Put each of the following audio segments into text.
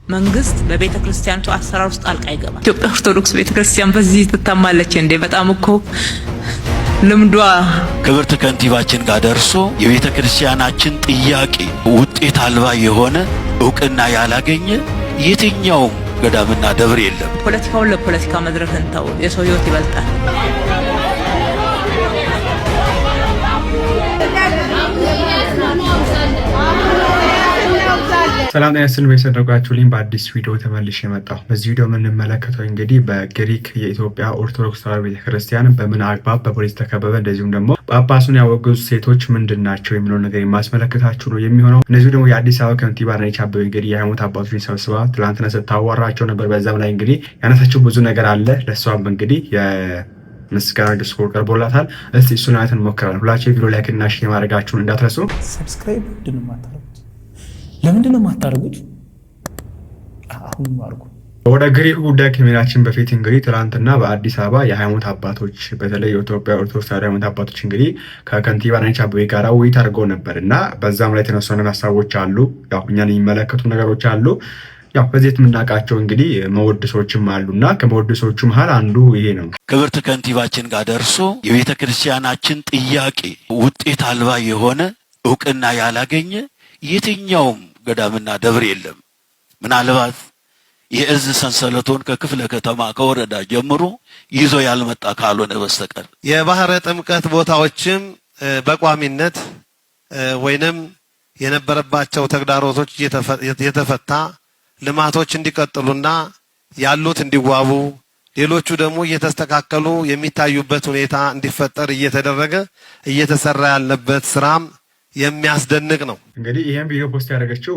መንግስት በቤተ ክርስቲያኑ አሰራር ውስጥ ጣልቃ ይገባል። ኢትዮጵያ ኦርቶዶክስ ቤተ ክርስቲያን በዚህ ትታማለች እንዴ? በጣም እኮ ልምዷ። ክብርት ከንቲባችን ጋር ደርሶ የቤተ ክርስቲያናችን ጥያቄ ውጤት አልባ የሆነ እውቅና ያላገኘ የትኛውም ገዳምና ደብር የለም። ፖለቲካውን ለፖለቲካ መድረክ እንተው፣ የሰው ህይወት ይበልጣል። ሰላም ጤና ቤተሰቦቻችን በአዲስ ቪዲዮ ተመልሼ መጣሁ። በዚህ ቪዲዮ የምንመለከተው እንግዲህ በግሪክ የኢትዮጵያ ኦርቶዶክስ ተዋሕዶ ቤተክርስቲያን በምን አግባብ በፖሊስ ተከበበ፣ እንደዚሁም ደግሞ ጳጳሱን ያወገዙ ሴቶች ምንድን ናቸው የሚለውን ነገር የማስመለከታችሁ ነው የሚሆነው። እነዚሁ ደግሞ የአዲስ አበባ ከንቲባ አዳነች አቤቤ እንግዲህ የሃይማኖት አባቶችን ሰብስባ ትላንትና ስታዋራቸው ነበር። በዛም ላይ እንግዲህ ያነሳችው ብዙ ነገር አለ። ለእሷም እንግዲህ ምስጋና ዲስኮር ቀርቦላታል። እስቲ እሱን አይተን እንሞክራለን። ሁላችሁ ቪዲዮ ላይክ እና ሼር ማድረጋችሁን እንዳትረሱ። ሰብስክራይብ ለምንድን ነው የማታደርጉት? አሁን አድርጉ። ወደ ግሪክ ጉዳይ ከመሄዳችን በፊት እንግዲህ ትላንትና በአዲስ አበባ የሃይማኖት አባቶች በተለይ የኢትዮጵያ ኦርቶዶክስ ተዋሕዶ ሃይማኖት አባቶች እንግዲህ ከከንቲባ አዳነች አቤቤ ጋር ውይይት አድርገው ነበር እና በዛም ላይ የተነሱ ሀሳቦች አሉ። ያው እኛን የሚመለከቱ ነገሮች አሉ። ያው በዚህ የምናውቃቸው እንግዲህ መወድሶችም አሉና ከመወድሶቹ መሃል አንዱ ይሄ ነው። ክብርት ከንቲባችን ጋር ደርሶ የቤተ ክርስቲያናችን ጥያቄ ውጤት አልባ የሆነ እውቅና ያላገኘ የትኛውም ገዳምና ደብር የለም። ምናልባት የእዝ ሰንሰለቶን ከክፍለ ከተማ ከወረዳ ጀምሮ ይዞ ያልመጣ ካልሆነ በስተቀር የባህረ ጥምቀት ቦታዎችም በቋሚነት ወይንም የነበረባቸው ተግዳሮቶች የተፈታ ልማቶች እንዲቀጥሉና ያሉት እንዲዋቡ ሌሎቹ ደግሞ እየተስተካከሉ የሚታዩበት ሁኔታ እንዲፈጠር እየተደረገ እየተሰራ ያለበት ስራም የሚያስደንቅ ነው። እንግዲህ ይሄን ቪዲዮ ፖስት ያደረገችው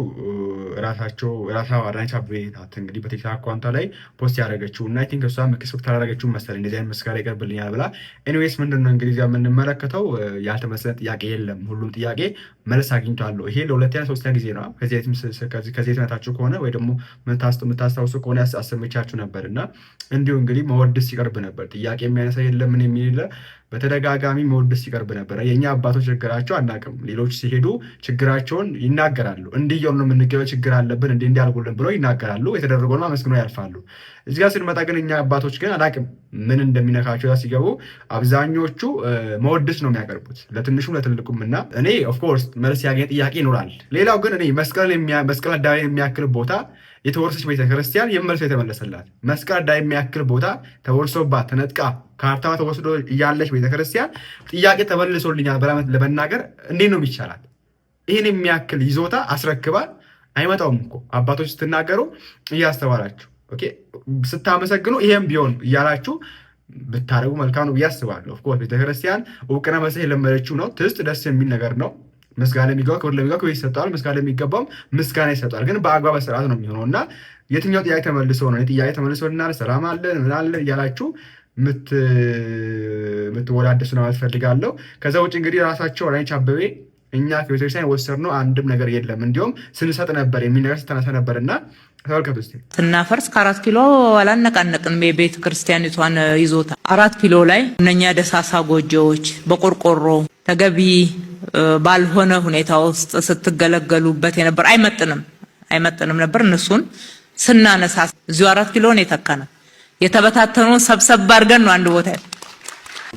ራሷ አዳነች አቤቤ ናት። እንግዲህ በቲክቶክ አካውንቷ ላይ ፖስት ያደረገችው እና አይ ቲንክ እሷ ኤክስፔክት ያደረገችው መሰለኝ እንደዚህ አይነት መስጋና ይቀርብልኛል ብላ። ኤኒዌይስ ምንድነው እንግዲህ እዚያ የምንመለከተው ያልተመለሰ ጥያቄ የለም። ሁሉም ጥያቄ መልስ አግኝቷል። ይሄ ለሁለተኛ ሶስተኛ ጊዜ ነው። ከዚህ የተመታችሁ ከሆነ ወይ ደግሞ የምታስታውሱ ከሆነ አሰምቻችሁ ነበር እና እንዲሁ እንግዲህ መወድስ ሲቀርብ ነበር። ጥያቄ የሚያነሳ የለም ምን የሚል በተደጋጋሚ መወድስ ሲቀርብ ነበር። የኛ አባቶች ችግራቸው አናውቅም። ሌሎች ሲሄዱ ችግራቸውን ይናገራሉ። እንዲህ እየሆነ ነው የምንገበው፣ ችግር አለብን እንዲህ ያልጉልን ብለው ይናገራሉ። የተደረገውን አመስግነው ያልፋሉ። እዚህ ጋር ስንመጣ ግን እኛ አባቶች ግን አላውቅም ምን እንደሚነካቸው ሲገቡ አብዛኞቹ መወድስ ነው የሚያቀርቡት ለትንሹም ለትልቁም። እና እኔ ኦፍኮርስ መልስ ያገኘ ጥያቄ ይኖራል። ሌላው ግን እኔ መስቀል አደባባይ የሚያክል ቦታ የተወረሰች ቤተክርስቲያን የመልሶ የተመለሰላት መስቀል አደባባይ የሚያክል ቦታ ተወርሶባት ተነጥቃ ካርታዋ ተወስዶ እያለች ቤተክርስቲያን ጥያቄ ተመልሶልኛል በላመት ለመናገር እንዴት ነው የሚቻላት? ይህን የሚያክል ይዞታ አስረክባል። አይመጣውም እኮ አባቶች ስትናገሩ እያስተዋላችሁ ስታመሰግኑ ይሄም ቢሆን እያላችሁ ብታደርጉ መልካም ነው ብዬ አስባለሁ። ኦፍኮርስ ቤተክርስቲያን እውቅና መስጠት የለመደችው ነው። ትስጥ ደስ የሚል ነገር ነው። ምስጋና የሚገባው ክብር ለሚገባው ክብር ይሰጠዋል። ምስጋና የሚገባውም ምስጋና ይሰጠዋል። ግን በአግባብ ስርዓት ነው የሚሆነው እና የትኛው ጥያቄ ተመልሶ ነው ጥያቄ ተመልሶልናል ሰላም አለን ምን አለን እያላችሁ የምትወዳደሱ ነው ማለት ፈልጋለሁ። ከዛ ውጭ እንግዲህ ራሳቸው አዳነች አቤቤ እኛ ከቤተክርስቲያን የወሰድነው አንድም ነገር የለም እንዲሁም ስንሰጥ ነበር የሚል ነገር ስተነሳ ነበር እና ተመልከቱ እስኪ። ስናፈርስ ከ4 ኪሎ አላነቃነቅንም የቤተ ክርስቲያኒቷን ይዞታ 4 ኪሎ ላይ እነኛ ደሳሳ ጎጆዎች በቆርቆሮ ተገቢ ባልሆነ ሁኔታ ውስጥ ስትገለገሉበት የነበር አይመጥንም ነበር። እነሱን ስናነሳ እዚሁ 4 ኪሎ ነው የተካነው። የተበታተነውን ሰብሰብ አድርገን ነው አንድ ቦታ።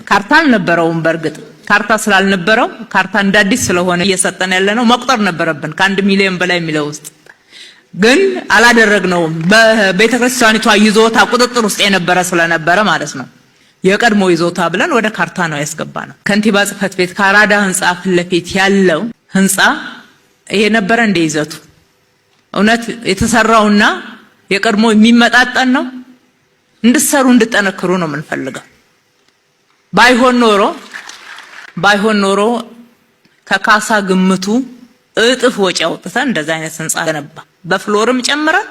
ካርታ አልነበረውም። በእርግጥ ካርታ ስላልነበረው ካርታ እንዳዲስ ስለሆነ እየሰጠን ያለነው መቁጠር ነበረብን ከ1 ሚሊዮን በላይ የሚለው ውስጥ ግን አላደረግነውም። በቤተክርስቲያኒቷ ይዞታ ቁጥጥር ውስጥ የነበረ ስለነበረ ማለት ነው የቀድሞ ይዞታ ብለን ወደ ካርታ ነው ያስገባነው። ከንቲባ ጽሕፈት ቤት ከአራዳ ህንጻ ፊት ለፊት ያለው ህንጻ ይሄ ነበረ እንደ ይዘቱ እውነት የተሰራውና የቀድሞ የሚመጣጠን ነው። እንድትሰሩ እንድትጠነክሩ ነው የምንፈልገው። ባይሆን ኖሮ ከካሳ ግምቱ እጥፍ ወጪ አውጥተን እንደዛ አይነት ህንጻ ገነባ። በፍሎርም ጨምረን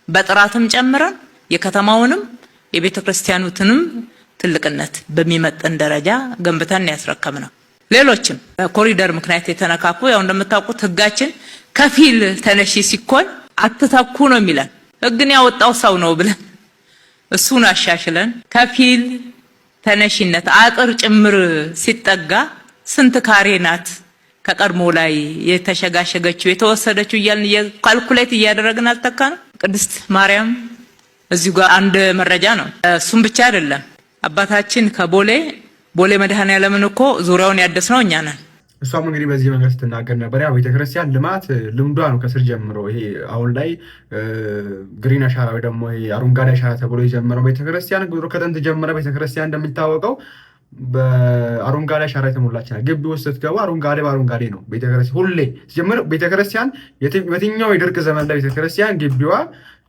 በጥራትም ጨምረን የከተማውንም የቤተክርስቲያኑትንም ትልቅነት በሚመጥን ደረጃ ገንብተን ያስረከብነው። ሌሎችም በኮሪደር ምክንያት የተነካኩ ያው እንደምታውቁት ህጋችን ከፊል ተነሺ ሲኮን አትተኩ ነው የሚለን። ህግን ያወጣው ሰው ነው ብለን እሱን አሻሽለን ከፊል ተነሺነት አጥር ጭምር ሲጠጋ ስንት ካሬ ናት ከቀድሞ ላይ የተሸጋሸገችው የተወሰደችው እያልን ካልኩሌት እያደረግን አልተካነ። ቅድስት ማርያም እዚሁ ጋር አንድ መረጃ ነው። እሱም ብቻ አይደለም። አባታችን ቦሌ መድኃኔዓለምን እኮ ዙሪያውን ያደስነው እኛ ነን። እሷም እንግዲህ በዚህ መንገድ ስትናገር ነበር። ያው ቤተክርስቲያን ልማት ልምዷ ነው ከስር ጀምሮ። ይሄ አሁን ላይ ግሪን አሻራ ወይ ደግሞ ይሄ አረንጓዴ አሻራ ተብሎ የጀመረው ቤተክርስቲያን ከጥንት ጀምረ ቤተክርስቲያን እንደሚታወቀው በአረንጓዴ አሻራ የተሞላች ናት። ግቢ ውስጥ ስትገቡ አረንጓዴ በአረንጓዴ ነው ቤተክርስቲያን ሁሌ ሲጀምር። ቤተክርስቲያን የትኛው የድርቅ ዘመን ላይ ቤተክርስቲያን ግቢዋ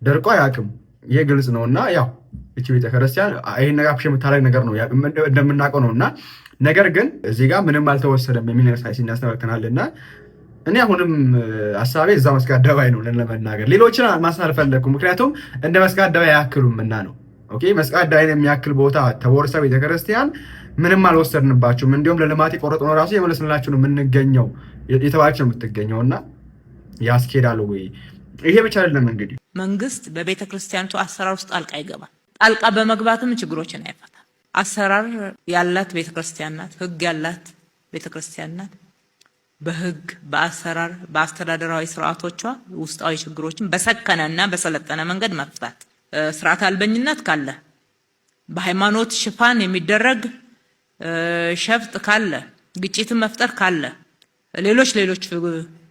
ደርቆ አያውቅም። ይሄ ግልጽ ነው። እና ያው እቺ ቤተክርስቲያን ይሄን ነገር አፕሽ የምታደርግ ነገር ነው እንደምናውቀው ነው። እና ነገር ግን እዚህ ጋር ምንም አልተወሰደም የሚል ነገር ሲናስተካክናል። እና እኔ አሁንም ሀሳቤ እዛ መስቀል አደባባይ ነው ለመናገር፣ ሌሎችን ማንሳት አልፈለኩም። ምክንያቱም እንደ መስቀል አደባባይ አያክሉም እና ነው። ኦኬ መስቀል አደባባይን የሚያክል ቦታ ተወርሳ ቤተክርስቲያን ምንም አልወሰድንባችሁም፣ እንዲሁም ለልማት የቆረጥ ነው ራሱ የመለስንላችሁ ነው የምንገኘው የተባለች ነው የምትገኘው። እና ያስኬዳል ወይ? ይሄ ብቻ አይደለም እንግዲህ መንግስት በቤተ ክርስቲያኒቱ አሰራር ውስጥ ጣልቃ ይገባል። ጣልቃ በመግባትም ችግሮችን አይፈታም። አሰራር ያላት ቤተ ክርስቲያን ናት። ህግ ያላት ቤተ ክርስቲያን ናት። በህግ በአሰራር በአስተዳደራዊ ስርዓቶቿ ውስጣዊ ችግሮችን በሰከነና በሰለጠነ መንገድ መፍታት፣ ስርዓት አልበኝነት ካለ፣ በሃይማኖት ሽፋን የሚደረግ ሸፍጥ ካለ፣ ግጭትን መፍጠር ካለ፣ ሌሎች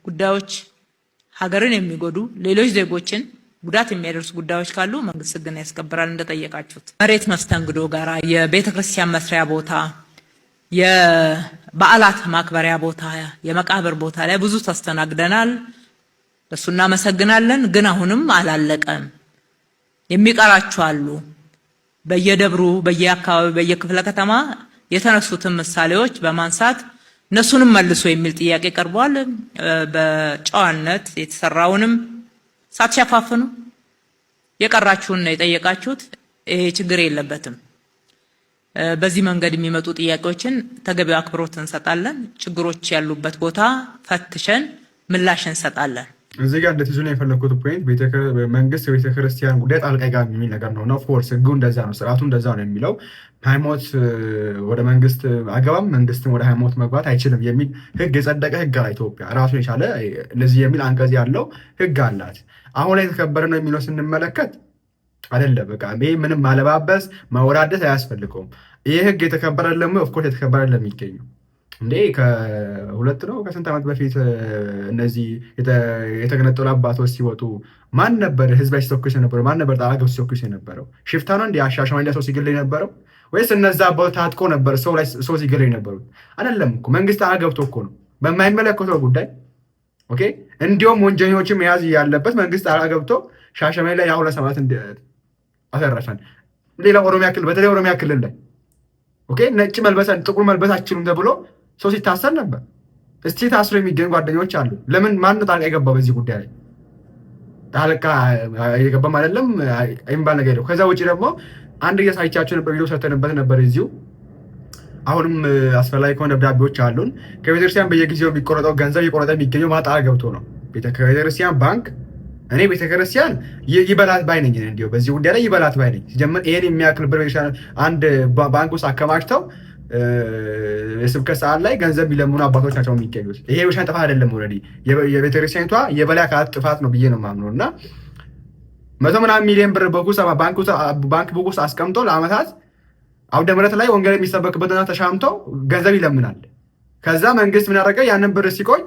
ጉዳዮች ሀገርን የሚጎዱ ሌሎች ዜጎችን ጉዳት የሚያደርሱ ጉዳዮች ካሉ መንግስት ህግን ያስከብራል። እንደጠየቃችሁት መሬት መስተንግዶ ጋራ የቤተክርስቲያን መስሪያ ቦታ፣ የበዓላት ማክበሪያ ቦታ፣ የመቃብር ቦታ ላይ ብዙ ተስተናግደናል። እሱ እናመሰግናለን። ግን አሁንም አላለቀም። የሚቀራቸው አሉ። በየደብሩ በየአካባቢው በየክፍለ ከተማ የተነሱትን ምሳሌዎች በማንሳት እነሱንም መልሶ የሚል ጥያቄ ቀርቧል። በጨዋነት የተሰራውንም ሳትሸፋፍኑ የቀራችሁን ነው የጠየቃችሁት። ይሄ ችግር የለበትም። በዚህ መንገድ የሚመጡ ጥያቄዎችን ተገቢው አክብሮት እንሰጣለን። ችግሮች ያሉበት ቦታ ፈትሸን ምላሽ እንሰጣለን። እዚህ ጋር እንደትዙ ነው የፈለኩት ፖይንት መንግስት ቤተክርስቲያን ጉዳይ ጣልቃ ይገባል የሚል ነገር ነው። ኦፍ ኮርስ ህጉ እንደዛ ነው፣ ስርዓቱ እንደዛ ነው የሚለው። ሃይማኖት ወደ መንግስት አገባም መንግስትም ወደ ሃይማኖት መግባት አይችልም የሚል ህግ የጸደቀ ህግ አለ። ኢትዮጵያ ራሱን የቻለ ለዚህ የሚል አንቀጽ ያለው ህግ አላት። አሁን ላይ የተከበረ ነው የሚለው ስንመለከት አይደለም። በቃ ይሄ ምንም ማለባበስ ማወራደስ አያስፈልገውም። ይሄ ህግ የተከበረ ለሙ ኦፍ ኮርስ የተከበረ ለሚገኘው እንዴ ከሁለት ነው ከስንት ዓመት በፊት እነዚህ የተገነጠሉ አባቶች ሲወጡ ማን ነበር ህዝባዊ ሲተኩስ የነበረው? ማን ነበር ጣልቃ ገብቶ ሲተኩስ የነበረው? ሽፍታ ነው እንዴ አሻሻማ ላይ ሰው ሲገል የነበረው? ወይስ እነዛ አባቶች ታጥቆ ነበር ሰው ሲገል የነበሩት? አይደለም እኮ መንግስት ጣልቃ ገብቶ እኮ ነው በማይመለከተው ጉዳይ። ኦኬ እንዲሁም ወንጀለኞችን መያዝ ያለበት መንግስት ጣልቃ ገብቶ ሻሸመኔ ላይ ያው ለሰማት አተረፈን። ሌላ ኦሮሚያ ክልል በተለይ ኦሮሚያ ክልል ላይ ኦኬ ነጭ መልበስ ጥቁር መልበስ አትችሉም ተብሎ ሰው ሲታሰር ነበር። እስቲ ታስሮ የሚገኙ ጓደኞች አሉ። ለምን ማን ጣልቃ የገባው በዚህ ጉዳይ ላይ? ጣልቃ የገባም አይደለም አይምባል ነገር ነው። ከዛ ውጪ ደግሞ አንድ እያሳይቻችሁ ነበር፣ ቪዲዮ ሰርተንበት ነበር እዚሁ። አሁንም አስፈላጊ ከሆነ ደብዳቤዎች አሉን። ከቤተክርስቲያን በየጊዜው የሚቆረጠው ገንዘብ እየቆረጠ የሚገኘው ማጣ ገብቶ ነው። ቤተክርስቲያን ባንክ እኔ ቤተክርስቲያን ይበላት ባይ ነኝ። እንዲሁ በዚህ ጉዳይ ላይ ይበላት ባይ ነኝ። ሲጀምር ይሄን የሚያክል ብር ቤተክርስቲያን አንድ ባንክ ውስጥ አከማችተው የስብከት ሰዓት ላይ ገንዘብ የሚለምኑ አባቶች ናቸው የሚገኙት። ይሄ የቤተክርስቲያን ጥፋት አይደለም። ኦልሬዲ የቤተክርስቲያኒቷ የበላይ አካላት ጥፋት ነው ብዬ ነው የማምነው። እና 100 ምናምን ሚሊዮን ብር ባንክ ቡክ ውስጥ አስቀምጦ ለአመታት አውደ ምሕረት ላይ ወንጌል የሚሰበክበትና ተሻምተው ገንዘብ ይለምናል። ከዛ መንግስት ምን ያደረገ? ያንን ብር ሲቆይ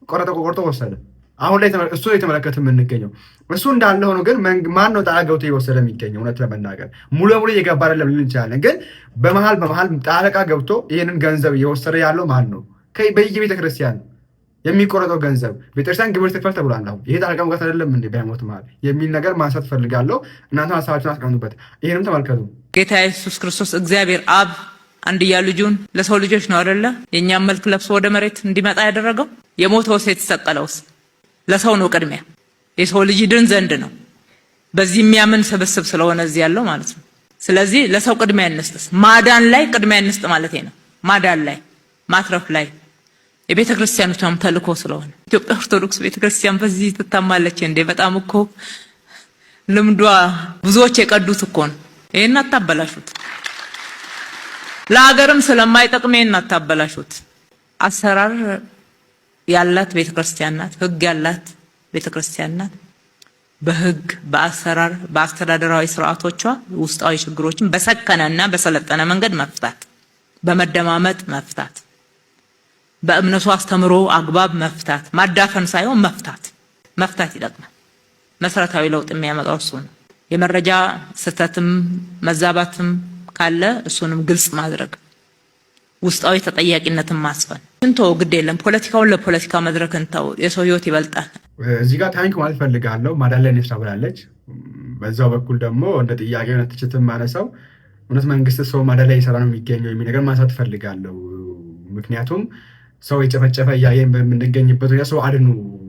ቆርጦ ወሰደ። አሁን ላይ እሱ የተመለከተ የምንገኘው እሱ እንዳለ ሆኖ ግን ማን ነው ጣልቃ ገብቶ የወሰደ የሚገኘው? እውነት ለመናገር ሙሉ ለሙሉ እየገባ አይደለም ልንል እንችላለን። ግን በመሀል ጣልቃ ገብቶ ይህንን ገንዘብ እየወሰደ ያለው ማን ነው? በየቤተ ክርስቲያን የሚቆረጠው ገንዘብ ቤተክርስቲያን ግብር ትክፈል ተብሏል። አሁን ይሄ ጣልቃ መግባት አይደለም እንዴ በሃይማኖት መሀል የሚል ነገር ማንሳት ፈልጋለሁ። እናንተ ሀሳባችሁን አስቀምጡበት። ይህንም ተመልከቱ። ጌታ ኢየሱስ ክርስቶስ እግዚአብሔር አብ አንድያ ልጁን ለሰው ልጆች ነው አይደለ የእኛም መልክ ለብሶ ወደ መሬት እንዲመጣ ያደረገው። የሞተውስ የተሰቀለውስ ለሰው ነው። ቅድሚያ የሰው ልጅ ድን ዘንድ ነው። በዚህ የሚያምን ስብስብ ስለሆነ እዚህ ያለው ማለት ነው። ስለዚህ ለሰው ቅድሚያ እንስጥ፣ ማዳን ላይ ቅድሚያ እንስጥ ማለት ነው። ማዳን ላይ ማትረፍ ላይ የቤተ ክርስቲያኖቿም ተልእኮ ስለሆነ ኢትዮጵያ ኦርቶዶክስ ቤተ ክርስቲያን በዚህ ትታማለች እንዴ? በጣም እኮ ልምዷ ብዙዎች የቀዱት እኮ ነው። ይሄን አታበላሹት። ለሀገርም ስለማይጠቅም ይሄን አታበላሹት። አሰራር ያላት ቤተ ክርስቲያን ናት። ህግ ያላት ቤተ ክርስቲያን ናት። በህግ በአሰራር በአስተዳደራዊ ስርዓቶቿ ውስጣዊ ችግሮችን በሰከነና በሰለጠነ መንገድ መፍታት፣ በመደማመጥ መፍታት፣ በእምነቱ አስተምሮ አግባብ መፍታት፣ ማዳፈን ሳይሆን መፍታት ይጠቅማል። መሰረታዊ ለውጥ የሚያመጣው እሱ ነው። የመረጃ ስህተትም መዛባትም ካለ እሱንም ግልጽ ማድረግ፣ ውስጣዊ ተጠያቂነትን ማስፈን። እንቶ ግድ የለም ፖለቲካውን ለፖለቲካ መድረክ እንተው፣ የሰው ህይወት ይበልጣል። እዚህ ጋር ታንክ ማለት ፈልጋለሁ። ማዳላይ ነፍሳ ብላለች። በዛው በኩል ደግሞ እንደ ጥያቄ ነው ትችትም ማነሳው እውነት መንግስት ሰው ማዳላይ እየሰራ ነው የሚገኘው የሚል ነገር ማንሳት ፈልጋለሁ። ምክንያቱም ሰው የጨፈጨፈ እያየን በምንገኝበት ሁኔታ ሰው አድኑ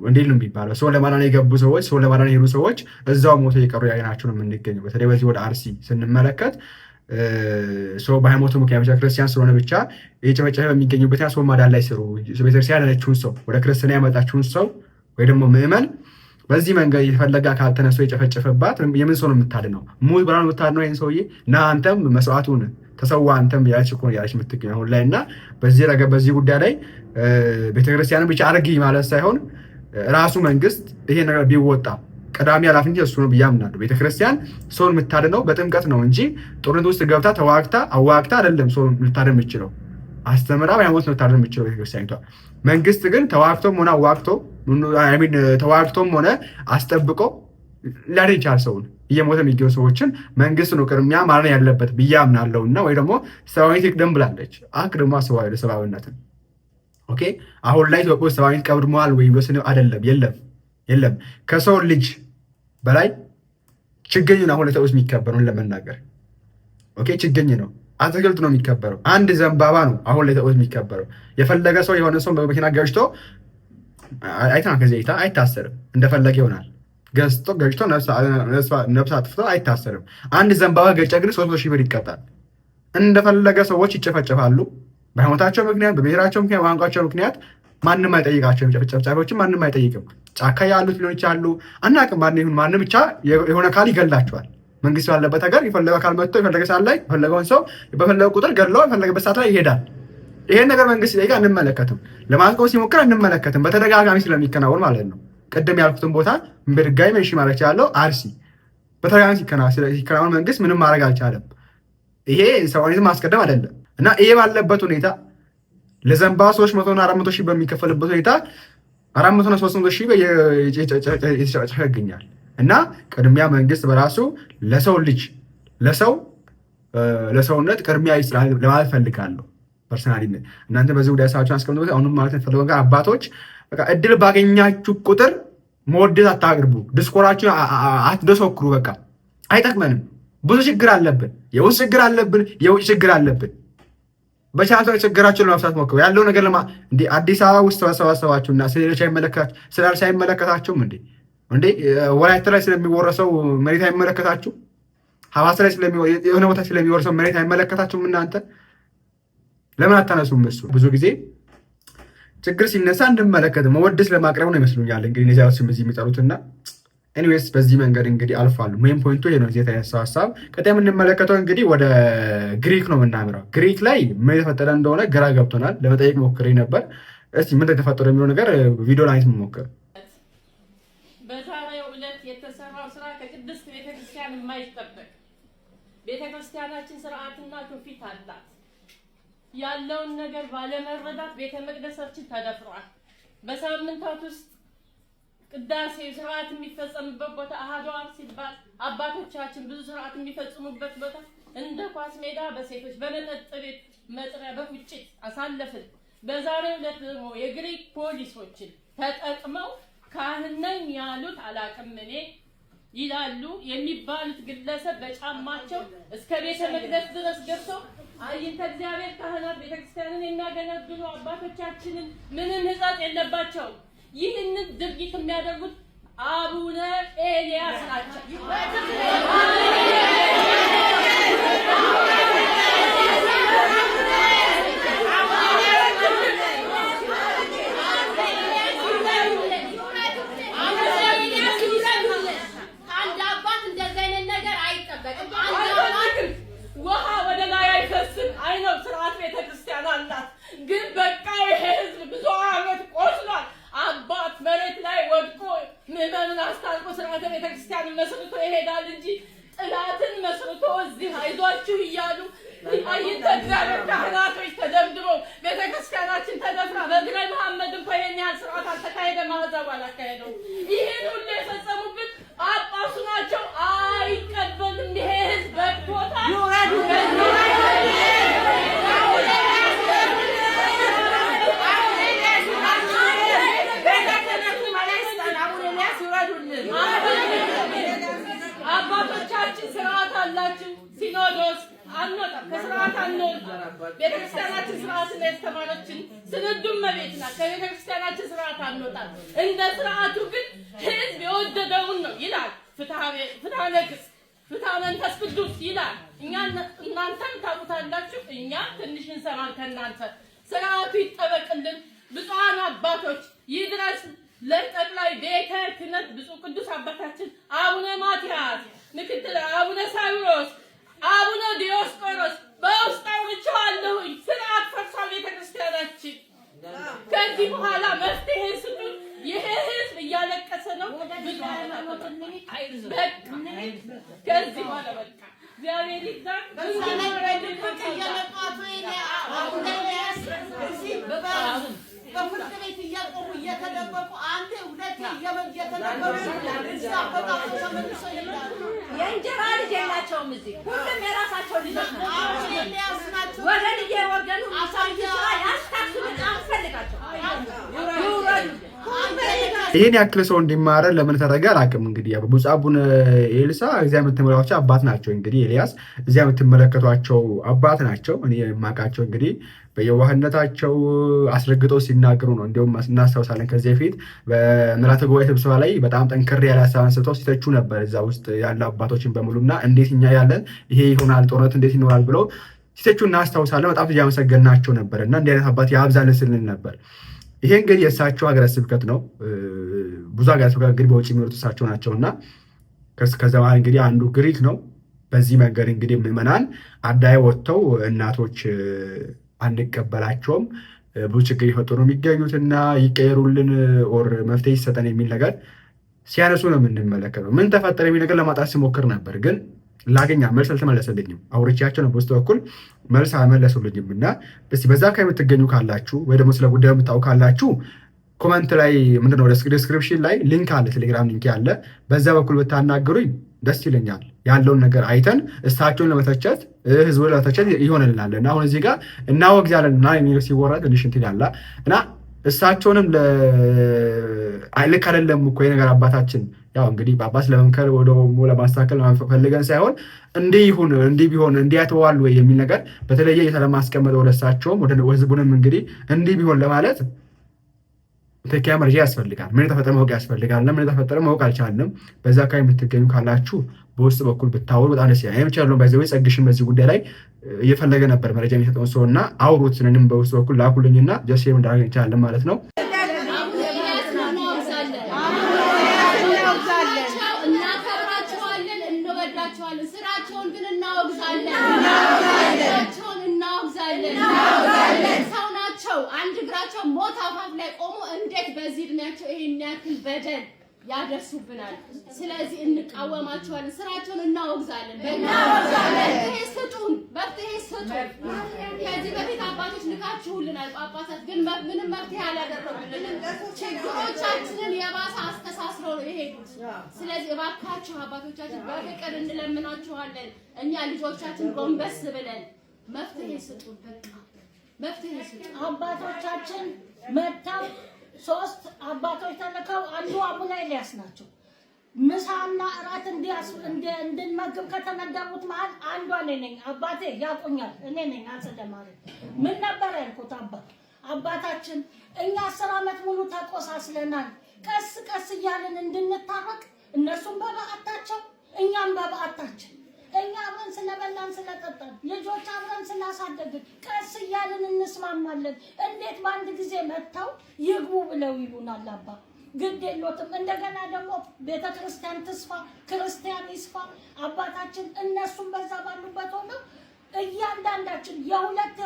እንዴት ነው የሚባለው? ሰው ለማዳን የገቡ ሰዎች ሰው ለማዳን የሄዱ ሰዎች እዛው ሞቶ የቀሩ ያየናቸው ነው የምንገኘው። በተለይ በዚህ ወደ አርሲ ስንመለከት ሰው በሃይማኖቱ ምክንያት ብቻ ክርስቲያን ስለሆነ ብቻ የጨፈጨፈ በሚገኙበት ሰው ማዳን ላይ ስሩ። ቤተክርስቲያን ያለችውን ሰው ወደ ክርስትና ያመጣችውን ሰው ወይ ደግሞ ምዕመን በዚህ መንገድ የተፈለገ አካል ተነስቶ የጨፈጨፈባት የምን ሰው ነው የምታድነው? ሙት ብላ ነው የምታድነው ይህን ሰውዬ እና አንተም መስዋዕቱን ተሰዋ አንተም ያለች እኮ ያለች የምትገኝ አሁን ላይ እና በዚህ ጉዳይ ላይ ቤተክርስቲያንን ብቻ አድርጊ ማለት ሳይሆን ራሱ መንግስት ይሄ ነገር ቢወጣ ቀዳሚ ኃላፊነት እሱ ነው ብዬ አምናለሁ። ቤተክርስቲያን ሰውን የምታድነው በጥምቀት ነው እንጂ ጦርነት ውስጥ ገብታ ተዋግታ አዋግታ አይደለም ሰው ልታድን የምችለው። አስተምራ ሃይማኖት ነው ልታድን የምችለው ቤተክርስቲያኒቷ። መንግስት ግን ተዋግቶም ሆነ አዋግቶ ተዋግቶም ሆነ አስጠብቆ ሊያድን ይቻል ሰውን እየሞተ የሚገኙ ሰዎችን መንግስት ነው ቅድሚያ ማረን ያለበት ብዬ አምናለሁ። እና ወይ ደግሞ ሰብአዊነት ይቅደም ብላለች። አቅድማ ሰብአዊነትን ኦኬ። አሁን ላይ ኢትዮጵያ ውስጥ ሰብአዊነት ቀድሟል ወይ ብሎ አይደለም፣ የለም። ከሰው ልጅ በላይ ችግኝ ነው አሁን ለተውስ የሚከበረው ለመናገር ኦኬ። ችግኝ ነው፣ አትክልት ነው የሚከበረው። አንድ ዘንባባ ነው አሁን ለተውስ የሚከበረው። የፈለገ ሰው የሆነ ሰው በመኪና ገጭቶ አይተና ከዚህ አይታሰርም፣ እንደፈለገ ይሆናል። ገዝቶ ገጭቶ ነፍስ አጥፍቶ አይታሰርም። አንድ ዘንባባ ገጨ ግን 300,000 ብር ይቀጣል። እንደፈለገ ሰዎች ይጨፈጨፋሉ። በሃይማኖታቸው ምክንያት፣ በብሔራቸው ምክንያት፣ በቋንቋቸው ምክንያት ማንም አይጠይቃቸውም። ጨፍጫፊዎችን ማንም አይጠይቅም። ጫካ ያሉት ሊሆን ይችላሉ፣ አናውቅም። ማንም ብቻ የሆነ አካል ይገላቸዋል። መንግስት ባለበት ሀገር የፈለገ አካል መጥቶ የፈለገ ሰዓት ላይ የፈለገውን ሰው በፈለገ ቁጥር ገድለው የፈለገበት ሰዓት ላይ ይሄዳል። ይሄን ነገር መንግስት ሲጠይቅ አንመለከትም፣ ለማስቆም ሲሞክር አንመለከትም። በተደጋጋሚ ስለሚከናወን ማለት ነው። ቅድም ያልኩትን ቦታ በድጋሚ መንሽ ማድረግ ያለው አርሲ በተደጋጋሚ ሲከናወን መንግስት ምንም ማድረግ አልቻለም። ይሄ ሰብአዊነትን ማስቀደም አይደለም። እና ይሄ ባለበት ሁኔታ ለዘንባባ 300,000 እና 400,000 በሚከፈልበት ሁኔታ 400,000 እና 300,000 እየተጨፈጨፈ ይገኛል። እና ቅድሚያ መንግስት በራሱ ለሰው ልጅ ለሰውነት ቅድሚያ ይስራል ለማለት ፈልጋለሁ። ፐርሰናሊነት እናንተ በዚህ ጉዳይ ሀሳባችሁን አስቀምጡበት። አሁንም ማለት ፈልገው ጋር አባቶች በቃ እድል ባገኛችሁ ቁጥር መወደስ አታቅርቡ፣ ዲስኮራችሁን አትደሰክሩ። በቃ አይጠቅመንም። ብዙ ችግር አለብን፣ የውስጥ ችግር አለብን፣ የውጭ ችግር አለብን። በቻቶ ችግራችሁን ለመፍታት ሞክሩ። ያለው ነገር እንዴ አዲስ አበባ ውስጥ ተሰባሰባችሁና ስለሌሎች አይመለከታችሁም እንዴ? ወላይታ ላይ ስለሚወረሰው መሬት አይመለከታችሁ? ሐዋሳ ላይ የሆነ ቦታ ስለሚወረሰው መሬት አይመለከታችሁም? እናንተ ለምን አታነሱም? እሱ ብዙ ጊዜ ችግር ሲነሳ እንድመለከት መወደስ ለማቅረብ ነው ይመስሉኛል። እንግዲህ እነዚያ ስም እዚህ የሚጠሩትና ኤኒዌይስ በዚህ መንገድ እንግዲህ አልፋሉ። ሜን ፖይንቱ ይሄ ነው። እዚህ የተነሳው ሀሳብ ቀጣይ የምንመለከተው እንግዲህ ወደ ግሪክ ነው የምናምረው። ግሪክ ላይ ምን የተፈጠረ እንደሆነ ግራ ገብቶናል። ለመጠየቅ ሞክሬ ነበር። እስቲ ምን የተፈጠረ የሚለው ነገር ቪዲዮ ላይ ሞክር። በዛሬው ዕለት የተሰራው ስራ ከቅድስት ቤተክርስቲያን የማይጠበቅ ቤተክርስቲያናችን ስርዓትና ትውፊት አላት። ያለውን ነገር ባለመረዳት ቤተ መቅደሳችን ተደፍሯል። በሳምንታት ውስጥ ቅዳሴ ስርዓት የሚፈጸምበት ቦታ አሃዱ አብ ሲባል አባቶቻችን ብዙ ስርዓት የሚፈጽሙበት ቦታ እንደ ኳስ ሜዳ በሴቶች በመጠጥ ቤት መጥሪያ በፉጭት አሳለፍን። በዛሬው ዕለት ደግሞ የግሪክ ፖሊሶችን ተጠቅመው ካህን ነኝ ያሉት አላቅም እኔ ይላሉ የሚባሉት ግለሰብ በጫማቸው እስከ ቤተ መቅደስ ድረስ ገብተው አይንተ እግዚአብሔር ካህናት ቤተክርስቲያንን የሚያገለግሉ አባቶቻችንን ምንም ሕጸጽ የለባቸው። ይህንን ድርጊት የሚያደርጉት አቡነ ኤልያስ ናቸው። ውሃ ወደ ላይ አይፈስም። አይነው ስርዓት ቤተክርስቲያን አላት። ግን በቃ ይሄ ህዝብ ብዙ ዓመት ቆስሏል። አባት መሬት ላይ ወድቆ ምዕመኑን አስታርቆ ስርዓተ ቤተክርስቲያን ይሆናል እንጂ ጥላትን መስርቶ እዚህ አይዟችሁ እያሉ አይተግዛለሁ ካህናቶች ተደምድበው ቤተክርስቲያናችን ተደፍራ በግራይ መሐመድ እንኳን የኛ ስርዓት አልተካሄደ ማህዛብ አላካሄደው ይሄን ሁሉ የፈጸሙብን ጳጳሱ ናቸው። አይቀበልም ይሄ ህዝብ በቅቶታል። አባቶቻችን ስርዓት አላችሁ። ሲኖዶስ አንወጣም፣ ከስርዓት አንወጣም። ቤተክርስቲያናችን ስርዓት ላይ ያስተማረችን ስንዱም መቤት ናት። ከቤተክርስቲያናችን ስርዓት አንወጣም። እንደ ስርዓቱ ግን ህዝብ የወደደውን ነው ይላል። ፍትሐ ነገሥት፣ ፍትሐ መንፈስ ቅዱስ ይላል። እናንተም ታውቁታላችሁ፣ እኛ ትንሽ እንሰማን ከእናንተ። ስርዓቱ ይጠበቅልን። ብፁዓን አባቶች ይድረስ ለጠቅላይ ቤተ ክህነት ብፁዕ ቅዱስ አባታችን አቡነ ማትያስ፣ ምክትል አቡነ ሳዊሮስ፣ አቡነ ዲዮስቆሮስ በውስጥ አውርቼዋለሁኝ። ስርዓት ፈርሷል ቤተክርስቲያናችን። ከዚህ በኋላ መፍትሄ ስጡ። ይሄ ህዝብ እያለቀሰ ነው። ከዚህ በኋላ በቃ እግዚአብሔር ይርዳን። በፍርድ ቤት እያቆሙ እየተደበቁ አንዴ ሁለቴ እየተደበቁ የእንጀራ ልጅ የላቸውም። እዚህ ሁሉም የራሳቸው ልጆች ናቸው። ወደ ልጅ ወርደኑ ያስታክሉን አንፈልጋቸው። ይሄን ያክል ሰው እንዲማረ ለምን ተደረገ አላውቅም። እንግዲህ ብፁዕ አቡነ ኤልሳ እዚያ የምትመለከቷቸው አባት ናቸው። እንግዲህ ኤልያስ እዚያ የምትመለከቷቸው አባት ናቸው። እኔ የማውቃቸው እንግዲህ በየዋህነታቸው አስረግጠው ሲናገሩ ነው። እንዲሁም እናስታውሳለን ከዚህ በፊት በምልዓተ ጉባኤ ስብሰባ ላይ በጣም ጠንከር ያለ ሀሳብ አንስተው ሲተቹ ነበር እዛ ውስጥ ያለ አባቶችን በሙሉና እንዴት እኛ ያለን ይሄ ይሆናል ጦርነት እንዴት ይኖራል ብለው ሲተቹ እናስታውሳለን። በጣም እያመሰገናቸው ነበር እና እንዲህ አይነት አባት ያብዛልን ስንል ነበር። ይሄ እንግዲህ የእሳቸው ሀገረ ስብከት ነው። ብዙ ሀገረ ስብከት እንግዲህ በውጭ የሚወጡት እሳቸው ናቸውና ከዛ በኋላ እንግዲህ አንዱ ግሪክ ነው። በዚህ መንገድ እንግዲህ ምዕመናን አዳይ ወጥተው እናቶች አንቀበላቸውም ብዙ ችግር ይፈጥሩ ነው የሚገኙትና ይቀየሩልን ኦር መፍትሄ ይሰጠን የሚል ነገር ሲያነሱ ነው የምንመለከተው። ምን ተፈጠረ የሚል ነገር ለማጣት ሲሞክር ነበር፣ ግን ላገኛ መልስ አልተመለሰልኝም። አውርቻቸው ነው በውስጥ በኩል መልስ አልመለሱልኝም። እና እስቲ በዛ አካባቢ የምትገኙ ካላችሁ ወይ ደግሞ ስለ ጉዳዩ የምታውቁ ካላችሁ ኮመንት ላይ ምንድነው ዲስክሪፕሽን ላይ ሊንክ አለ፣ ቴሌግራም ሊንክ አለ። በዛ በኩል ብታናገሩኝ ደስ ይለኛል። ያለውን ነገር አይተን እሳቸውን ለመተቸት ህዝቡን ለመተቸት ይሆንልናል። እና አሁን እዚህ ጋር እናወግዛለን እና የሚለው ሲወራ ትንሽ እንትን ያላ እና እሳቸውንም ልክ አይደለም እኮ የነገር አባታችን ያው እንግዲህ ጳጳስ ለመምከር ወደ ለማስተካከል ፈልገን ሳይሆን እንዲህ ይሁን እንዲህ ቢሆን እንዲያተዋል ወይ የሚል ነገር በተለየ ለማስቀመጥ ወደ እሳቸውም ወደ ህዝቡንም እንግዲህ እንዲህ ቢሆን ለማለት ተኪያ መረጃ ያስፈልጋል። ምን ተፈጠረ ማወቅ ያስፈልጋል። ለምን ተፈጠረ ማወቅ አልቻልንም። በዛ አካባቢ የምትገኙ ካላችሁ በውስጥ በኩል ብታወሩ በጣም ደስ ይላል። አይቻለሁ ባይዘው ጸግሽን በዚህ ጉዳይ ላይ እየፈለገ ነበር መረጃ የሚሰጠውን ሰውና አውሩት ስለንም በውስጥ በኩል ላኩልኝና ጀስት እንዳገኝ ይቻላል ማለት ነው። ስራቸውን ግን እናወግዛለን። ሰው ናቸው። አንድ እግራቸው ሞት አፋፍ ላይ ቆሞ እንዴት በዚህ እድሜያቸው ይሄን ያክል በደል ያደርሱብናል? ስለዚህ እንቃወማቸዋለን። ስራቸውን እናወግዛለን። መፍትሄ ስጡን። ከዚህ በፊት አባቶች ልካችሁልናል። ጳጳሳት ግን ምንም መፍትሄ አላደረጉልንም። ችግሮቻችንን የባሰ አስተሳስረው ነው የሄዱት። ስለዚህ እባካችሁ አባቶቻችን በፍቅር እንለምናችኋለን። እኛ ልጆቻችን ጎንበስ ብለን መፍትሄ ስጡን። በቃ መፍትሄ ስጡን። አባቶቻችን መጥተው 3 አባቶች ተልከው አንዱ አቡነ ኤልያስ ናቸው። ምሳና እራት እንድንመግብ ከተመደቡት መሀል አንዷ እኔ ነኝ። አባቴ ያቁኛል። እኔ ነኝ አጸደ ማርያም። ምን ነበር ያልኩት? አባታችን እኛ 10 ዓመት ሙሉ ተቆሳስለናል። ቀስ ቀስ እያልን እንድንታረቅ እነሱም በበዓታቸው እኛም በበዓታችን እኛ አብረን ስለበላን ስለጠጣን ልጆች አብረን ስላሳደግን ቀስ እያልን እንስማማለን። እንዴት በአንድ ጊዜ መጥተው ይግቡ ብለው ይሉናል? አባ ግድ የሎትም። እንደገና ደግሞ ቤተክርስቲያን ትስፋ፣ ክርስቲያን ይስፋ። አባታችን እነሱም በዛ ባሉበት ሆነው እያንዳንዳችን የ2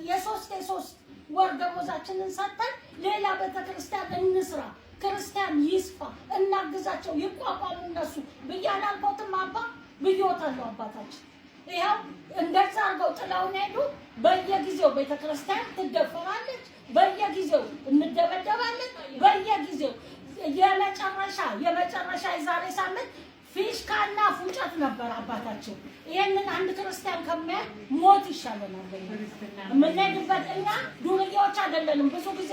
የ3 ወር ደሞዛችንን ሰጥተን ሌላ ቤተክርስቲያን እንስራ። ክርስቲያን ይስፋ፣ እናግዛቸው፣ ይቋቋሙ እነሱ ብያለሁ። አልቦትም አባ ብዮታለሁ አባታችን ይኸው እንደዛ አድርገው ጥላውን ሄዱ። በየጊዜው ቤተክርስቲያን ትደፈራለች፣ በየጊዜው እንደበደባለን፣ በየጊዜው የመጨረሻ የዛሬ ሳምንት ፊሽካና ፉጨት ነበር አባታችን። ይሄንን አንድ ክርስቲያን ከሚያይ ሞት ይሻለናል። የምንሄድበት እኛ ዱርዬዎች አይደለንም። ብዙ ጊዜ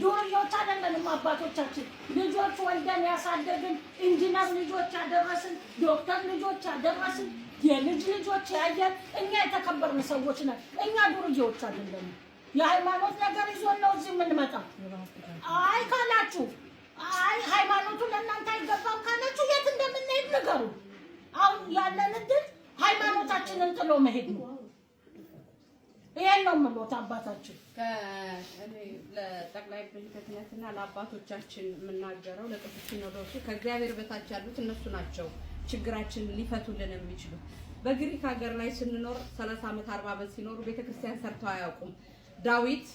ዱርዬዎች አይደለንም። አባቶቻችን ልጆች ወልደን ያሳደግን፣ ኢንጂነር ልጆች ያደረስን፣ ዶክተር ልጆች ያደረስን፣ የልጅ ልጆች ያየን እኛ የተከበርን ሰዎች ነን። እኛ ዱርዬዎች አይደለንም። የሃይማኖት ነገር ይዞን ነው እዚህ የምንመጣው። አይ ካላችሁ አይ ሃይማኖቱ ለእናንተ አይገባም ካላችሁ የት እንደምንሄድ ንገሩ። አሁን ያለን እድል ሃይማኖታችንን ጥሎ መሄድ ነው። ይሄን ነው የምሎት አባታችን። እኔ ለጠቅላይ ቤተ ክህነትና ለአባቶቻችን የምናገረው ለቅዱስ ሲኖዶሱ ከእግዚአብሔር በታች ያሉት እነሱ ናቸው ችግራችንን ሊፈቱልን የሚችሉት። በግሪክ ሀገር ላይ ስንኖር 30 ዓመት 40 ዓመት ሲኖሩ ቤተክርስቲያን ሰርተው አያውቁም። ዳዊት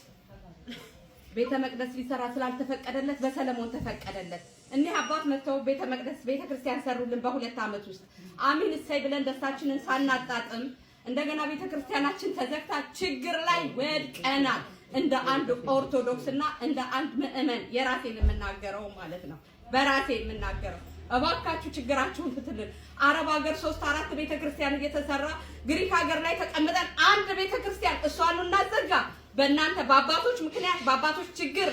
ቤተ መቅደስ ሊሰራ ስላልተፈቀደለት በሰለሞን ተፈቀደለት። እኒህ አባት መጥተው ቤተ መቅደስ ቤተክርስቲያን ሰሩልን በ2 ዓመት ውስጥ። አሚን እሰይ ብለን ደስታችንን ሳናጣጥም እንደገና ቤተክርስቲያናችን ተዘግታ ችግር ላይ ወድቀናል። እንደ አንድ ኦርቶዶክስና እንደ አንድ ምእመን የራሴን የምናገረው ማለት ነው፣ በራሴ የምናገረው እባካችሁ ችግራችሁን ፍትልን። አረብ ሀገር 3-4 ቤተክርስቲያን እየተሰራ ግሪክ ሀገር ላይ ተቀምጠን አንድ ቤተክርስቲያን እሷን እናዘጋ። በእናንተ በአባቶች ምክንያት በአባቶች ችግር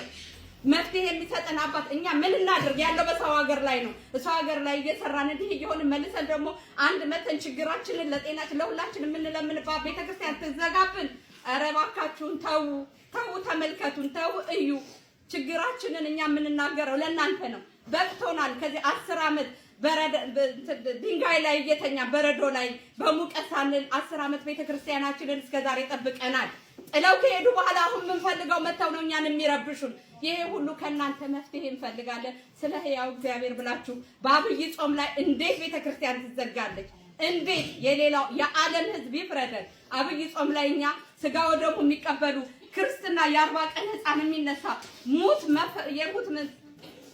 መፍትሄ የሚሰጠን አባት እኛ ምን እናድርግ? ያለው በሰው ሀገር ላይ ነው። ሰው ሀገር ላይ እየሰራን እንዲህ እየሆንን መልሰን ደግሞ አንድ መተን ችግራችንን ለጤናችን ለሁላችን የምንለምንባት ቤተክርስቲያን ትዘጋብን። ኧረ እባካችሁን ተው፣ ተመልከቱን፣ ተው እዩ። ችግራችንን እኛ የምንናገረው ለእናንተ ነው። በቅቶናል። ከዚህ 10 ዓመት ድንጋይ ላይ እየተኛ በረዶ ላይ በሙቀት ሳንል 10 ዓመት ቤተክርስቲያናችንን እስከዛሬ ጠብቀናል። ጥለው ከሄዱ በኋላ አሁን የምንፈልገው መተው ነው እኛን የሚረብሹን። ይሄ ሁሉ ከእናንተ መፍትሄ እንፈልጋለን። ስለ ሕያው እግዚአብሔር ብላችሁ በአብይ ጾም ላይ እንዴት ቤተክርስቲያን ትዘጋለች? እንዴት የሌላው የዓለም ሕዝብ ይፍረደን። አብይ ጾም ላይ እኛ ስጋ ወደሙ የሚቀበሉ ክርስትና የ40 ቀን ህፃን የሚነሳ የሙት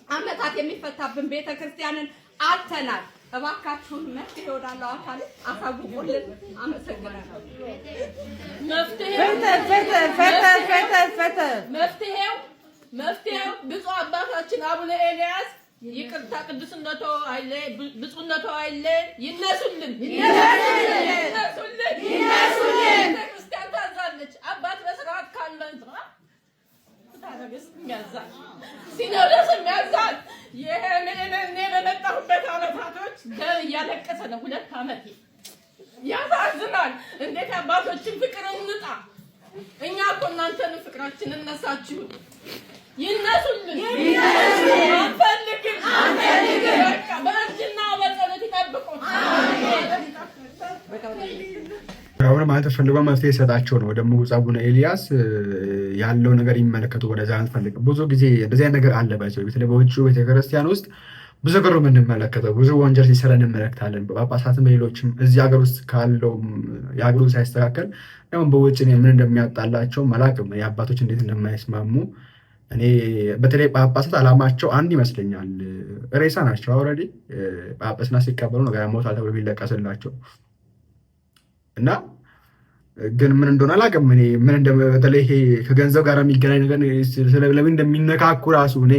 ዓመታት የሚፈታብን ቤተክርስቲያንን አተናል። እባካችሁን መፍትሄ ወዳለው አካል አሳውቁልን። አመሰግናለሁ። መፍትሄው ብፁዕ አባታችን አቡነ ኤልያስ ይቅርታ ቅዱስነቶ አይለ ብፁዕነቶ አይለ ይነሱልን። ቤተክርስቲያን ታዛለች። አባት በስርዓት ካለን ሲኖዶስ የሚያዛል። ይሄ እኔ በመጣሁበት ዓመታቶች ደም እያለቀሰ ነው። 2 ዓመት ያሳዝናል። እንዴት አባቶችን ፍቅር እንጣ? እኛ እኮ እናንተን ፍቅራችንን እነሳችሁ። ይነሱልን። አንፈልግም። በቃ በእጅና በጸሎት ይጠብቁን። አሁን ማለት ፈልገው መፍትሄ ይሰጣቸው ነው። ደግሞ አቡነ ኤልያስ ያለው ነገር ይመለከቱ ወደዛ አንፈልግ። ብዙ ጊዜ እንደዚህ አይነት ነገር አለባቸው። በተለይ በውጭ ቤተክርስቲያን ውስጥ ብዙ ነገር የምንመለከተው ብዙ ወንጀል ሲሰራ እንመለከታለን። በጳጳሳትም በሌሎችም እዚህ ሀገር ውስጥ ካለው የሀገሩ ሳይስተካከል ያው በውጭ ምን እንደሚያጣላቸው አላውቅም። የአባቶች እንዴት እንደማይስማሙ እኔ በተለይ ጳጳሳት አላማቸው አንድ ይመስለኛል። ሬሳ ናቸው። ኦልሬዲ ጳጳስና ሲቀበሉ ነገር ሞታል ተብሎ ቢለቀስላቸው እና ግን ምን እንደሆነ አላውቅም። እኔ ምን በተለይ ይሄ ከገንዘብ ጋር የሚገናኝ ነገር ለምን እንደሚነካኩ ራሱ እኔ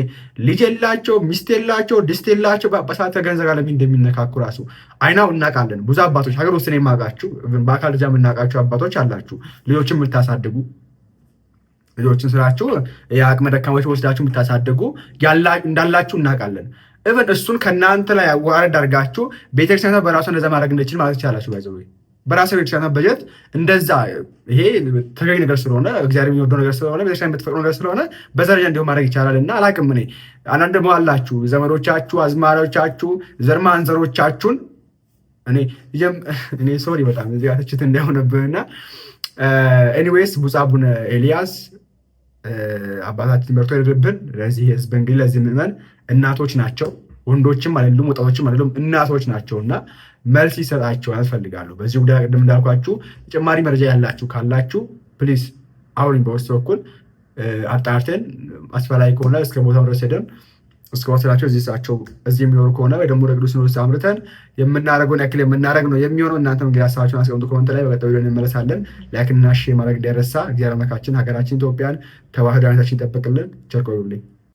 ልጅ የላቸው ሚስት የላቸው ድስት የላቸው ጳጳሳት ከገንዘብ ጋር ለምን እንደሚነካኩ ራሱ አይናው እናውቃለን። ብዙ አባቶች ሀገር ውስጥ ነው የማውቃችሁ፣ በአካል ደረጃ የምናውቃችሁ አባቶች አላችሁ። ልጆችን የምታሳድጉ ልጆችን ስራችሁ የአቅመ ደካሞች ወስዳችሁ የምታሳድጉ እንዳላችሁ እናውቃለን። እብን እሱን ከእናንተ ላይ አዋረድ አድርጋችሁ ቤተክርስቲያን በራሱ እንደዛ ማድረግ እንደችል ማለት ይቻላችሁ። ባይዘው በራሱ ቤተክርስቲያን በጀት እንደዛ ይሄ ተገቢ ነገር ስለሆነ እግዚአብሔር የሚወደው ነገር ስለሆነ ቤተክርስቲያን የምትፈቅደው ነገር ስለሆነ በዘረጃ እንዲሁ ማድረግ ይቻላል። እና አላውቅም እኔ አንዳንድ ደግሞ አላችሁ ዘመዶቻችሁ፣ አዝማሪዎቻችሁ፣ ዘር ማንዘሮቻችሁን እኔ ሶሪ በጣም እዚህ ጋር ትችት እንዳይሆንብህና ኤኒዌይስ ብፁዕ አቡነ ኤልያስ አባታችን መርቶ ይደርብን። ለዚህ ህዝብ እንግዲህ ለዚህ ምዕመን እናቶች ናቸው፣ ወንዶችም አይደሉም፣ ወጣቶችም አይደሉም፣ እናቶች ናቸውና መልስ ይሰጣቸው ያስፈልጋሉ። በዚህ ጉዳይ ቅድም እንዳልኳችሁ ተጨማሪ መረጃ ያላችሁ ካላችሁ ፕሊዝ አሁን በውስጥ በኩል አጣርተን አስፈላጊ ከሆነ እስከ ቦታው ድረስ ሄደን እስከ ወሰዳቸው እዚህ የሚኖሩ ከሆነ ወይ ደግሞ ለቅዱስ ሲኖዶስ አምርተን የምናደርገውን ያክል የምናደርግ ነው የሚሆነው። እናንተም እንግዲህ ሀሳባችሁን አስቀምጡ ኮሜንት ላይ። በቀጣዩ ቪዲዮ እንመለሳለን። ላይክ እና ሼር ማድረግ እንዳይረሳ። እግዚአብሔር አምላካችን ሀገራችን ኢትዮጵያን ተዋህዶ አንታችን ይጠብቅልን። ቸር ቆዩልኝ።